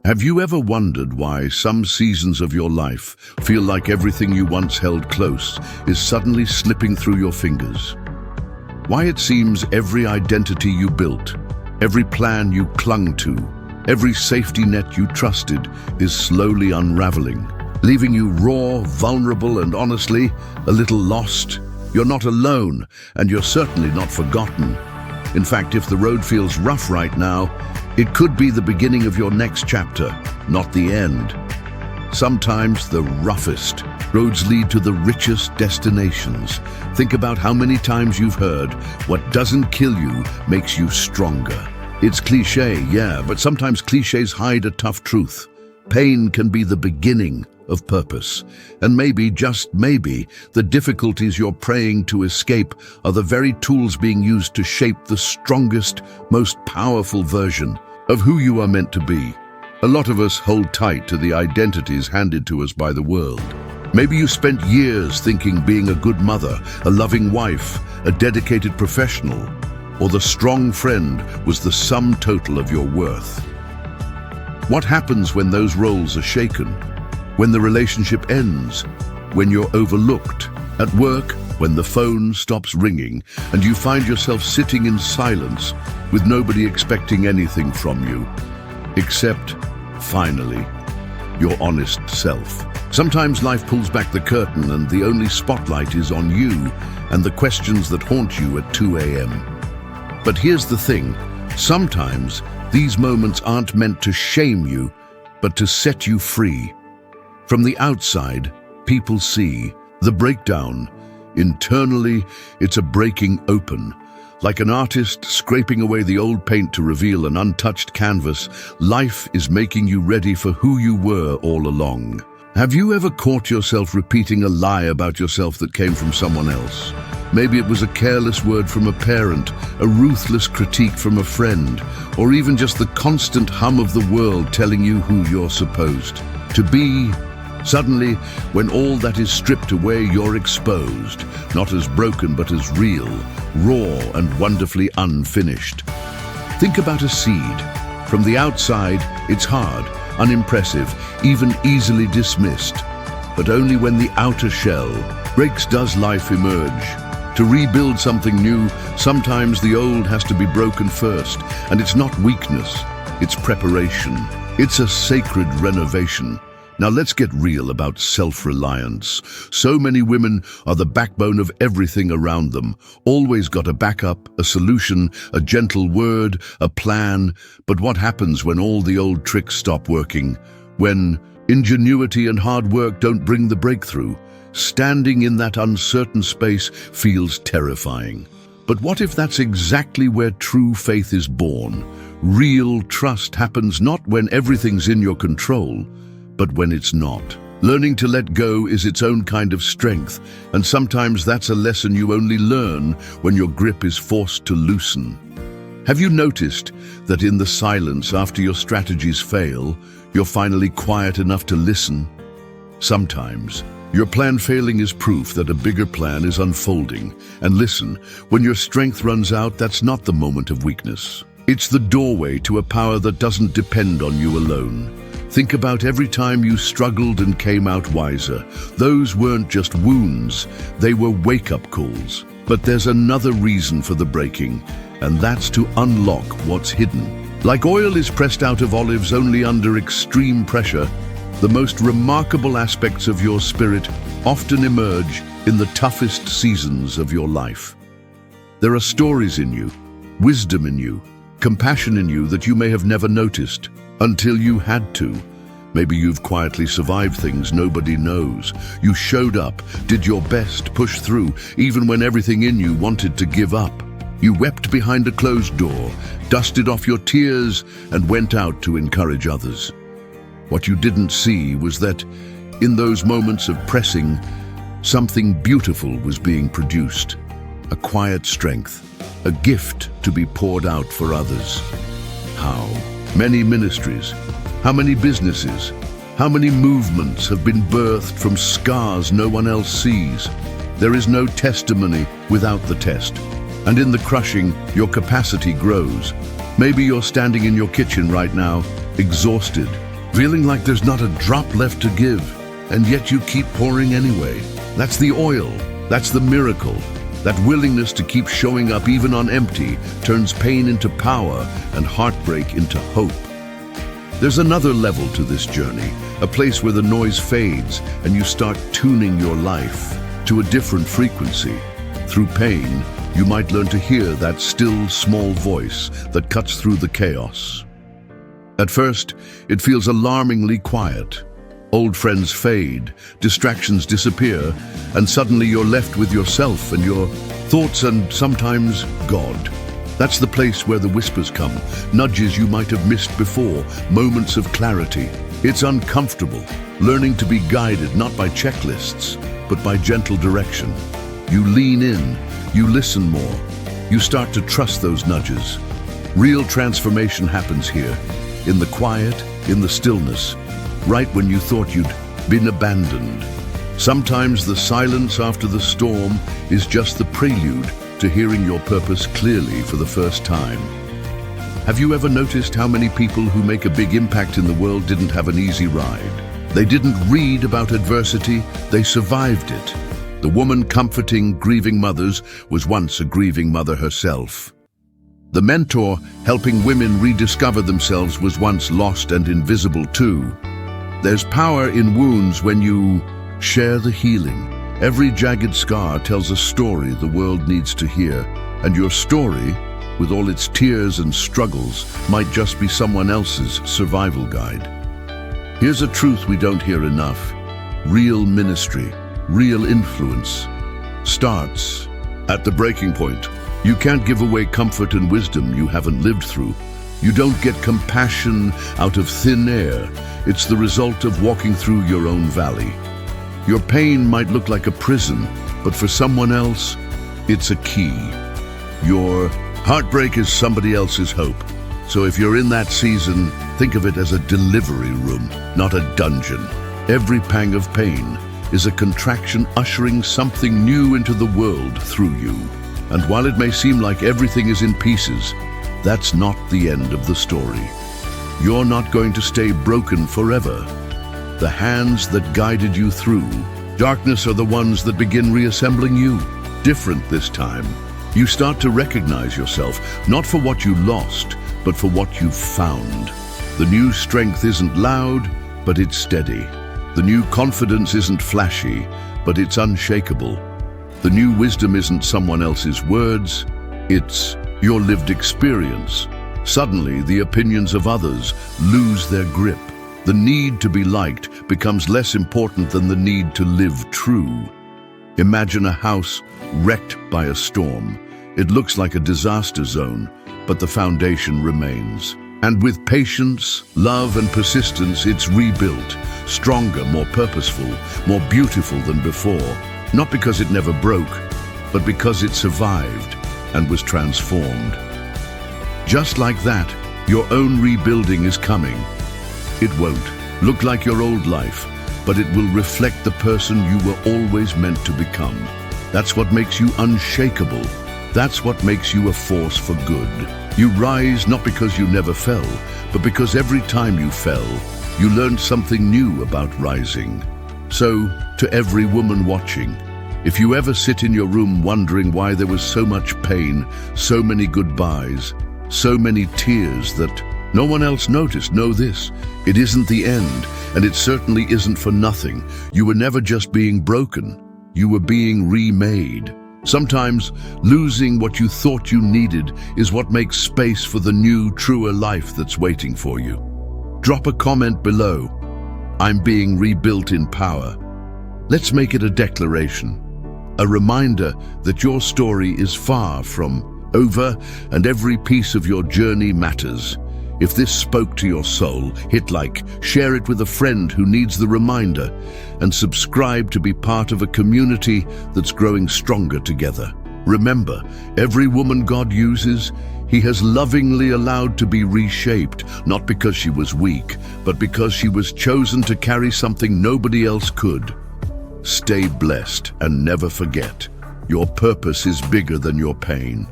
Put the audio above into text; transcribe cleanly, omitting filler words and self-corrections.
Have you ever wondered why some seasons of your life feel like everything you once held close is suddenly slipping through your fingers? Why it seems every identity you built, every plan you clung to, every safety net you trusted is slowly unraveling, leaving you raw, vulnerable, and honestly, a little lost? You're not alone, and you're certainly not forgotten. In fact, if the road feels rough right now, it could be the beginning of your next chapter, not the end. Sometimes the roughest roads lead to the richest destinations. Think about how many times you've heard, "What doesn't kill you makes you stronger." It's cliché, yeah, but sometimes clichés hide a tough truth. Pain can be the beginning of purpose. And maybe, just maybe, the difficulties you're praying to escape are the very tools being used to shape the strongest, most powerful version of who you are meant to be. A lot of us hold tight to the identities handed to us by the world. Maybe you spent years thinking being a good mother, a loving wife, a dedicated professional, or the strong friend was the sum total of your worth. What happens when those roles are shaken? When the relationship ends? When you're overlooked? At work, when the phone stops ringing and you find yourself sitting in silence with nobody expecting anything from you, except, finally, your honest self. Sometimes life pulls back the curtain and the only spotlight is on you and the questions that haunt you at 2 a.m. But here's the thing, sometimes these moments aren't meant to shame you, but to set you free. From the outside, people see the breakdown. Internally, it's a breaking open. Like an artist scraping away the old paint to reveal an untouched canvas, life is making you ready for who you were all along. Have you ever caught yourself repeating a lie about yourself that came from someone else? Maybe it was a careless word from a parent, a ruthless critique from a friend, or even just the constant hum of the world telling you who you're supposed to be. Suddenly, when all that is stripped away, you're exposed, not as broken but as real, raw and wonderfully unfinished. Think about a seed. From the outside, it's hard, unimpressive, even easily dismissed. But only when the outer shell breaks does life emerge. To rebuild something new, sometimes the old has to be broken first, and it's not weakness, it's preparation. It's a sacred renovation. Now let's get real about self-reliance. So many women are the backbone of everything around them. Always got a backup, a solution, a gentle word, a plan. But what happens when all the old tricks stop working? When ingenuity and hard work don't bring the breakthrough? Standing in that uncertain space feels terrifying. But what if that's exactly where true faith is born? Real trust happens not when everything's in your control, but when it's not. Learning to let go is its own kind of strength, and sometimes that's a lesson you only learn when your grip is forced to loosen. Have you noticed that in the silence after your strategies fail, you're finally quiet enough to listen? Sometimes, your plan failing is proof that a bigger plan is unfolding. And listen, when your strength runs out, that's not the moment of weakness. It's the doorway to a power that doesn't depend on you alone. Think about every time you struggled and came out wiser. Those weren't just wounds, they were wake-up calls. But there's another reason for the breaking, and that's to unlock what's hidden. Like oil is pressed out of olives only under extreme pressure, the most remarkable aspects of your spirit often emerge in the toughest seasons of your life. There are stories in you, wisdom in you, compassion in you that you may have never noticed until you had to. Maybe you've quietly survived things nobody knows. You showed up, did your best, pushed through, even when everything in you wanted to give up. You wept behind a closed door, dusted off your tears, and went out to encourage others. What you didn't see was that, in those moments of pressing, something beautiful was being produced. A quiet strength, a gift to be poured out for others. How many ministries, how many businesses, how many movements have been birthed from scars no one else sees? There is no testimony without the test. And in the crushing, your capacity grows. Maybe you're standing in your kitchen right now, exhausted, feeling like there's not a drop left to give, and yet you keep pouring anyway. That's the oil, that's the miracle. That willingness to keep showing up even on empty turns pain into power and heartbreak into hope. There's another level to this journey, a place where the noise fades and you start tuning your life to a different frequency. Through pain, you might learn to hear that still, small voice that cuts through the chaos. At first, it feels alarmingly quiet. Old friends fade, distractions disappear, and suddenly you're left with yourself and your thoughts and sometimes God. That's the place where the whispers come, nudges you might have missed before, moments of clarity. It's uncomfortable, learning to be guided not by checklists, but by gentle direction. You lean in, you listen more, you start to trust those nudges. Real transformation happens here, in the quiet, in the stillness, right when you thought you'd been abandoned. Sometimes the silence after the storm is just the prelude to hearing your purpose clearly for the first time. Have you ever noticed how many people who make a big impact in the world didn't have an easy ride? They didn't read about adversity, they survived it. The woman comforting grieving mothers was once a grieving mother herself. The mentor helping women rediscover themselves was once lost and invisible too. There's power in wounds when you share the healing. Every jagged scar tells a story the world needs to hear, and your story, with all its tears and struggles, might just be someone else's survival guide. Here's a truth we don't hear enough. Real ministry, real influence, starts at the breaking point. You can't give away comfort and wisdom you haven't lived through. You don't get compassion out of thin air. It's the result of walking through your own valley. Your pain might look like a prison, but for someone else, it's a key. Your heartbreak is somebody else's hope. So if you're in that season, think of it as a delivery room, not a dungeon. Every pang of pain is a contraction ushering something new into the world through you. And while it may seem like everything is in pieces, that's not the end of the story. You're not going to stay broken forever. The hands that guided you through darkness are the ones that begin reassembling you. Different this time. You start to recognize yourself, not for what you lost, but for what you've found. The new strength isn't loud, but it's steady. The new confidence isn't flashy, but it's unshakable. The new wisdom isn't someone else's words, it's your lived experience. Suddenly, the opinions of others lose their grip. The need to be liked becomes less important than the need to live true. Imagine a house wrecked by a storm. It looks like a disaster zone, but the foundation remains. And with patience, love, and persistence, it's rebuilt, stronger, more purposeful, more beautiful than before. Not because it never broke, but because it survived and was transformed. Just like that, your own rebuilding is coming. It won't look like your old life, but it will reflect the person you were always meant to become. That's what makes you unshakable. That's what makes you a force for good. You rise not because you never fell, but because every time you fell, you learned something new about rising. So, to every woman watching, if you ever sit in your room wondering why there was so much pain, so many goodbyes, so many tears that no one else noticed, know this: it isn't the end, and it certainly isn't for nothing. You were never just being broken, you were being remade. Sometimes losing what you thought you needed is what makes space for the new, truer life that's waiting for you. Drop a comment below. I'm being rebuilt in power. Let's make it a declaration, a reminder that your story is far from over and every piece of your journey matters. If this spoke to your soul, hit like, share it with a friend who needs the reminder, and subscribe to be part of a community that's growing stronger together. Remember, every woman God uses, He has lovingly allowed to be reshaped, not because she was weak, but because she was chosen to carry something nobody else could. Stay blessed and never forget, your purpose is bigger than your pain.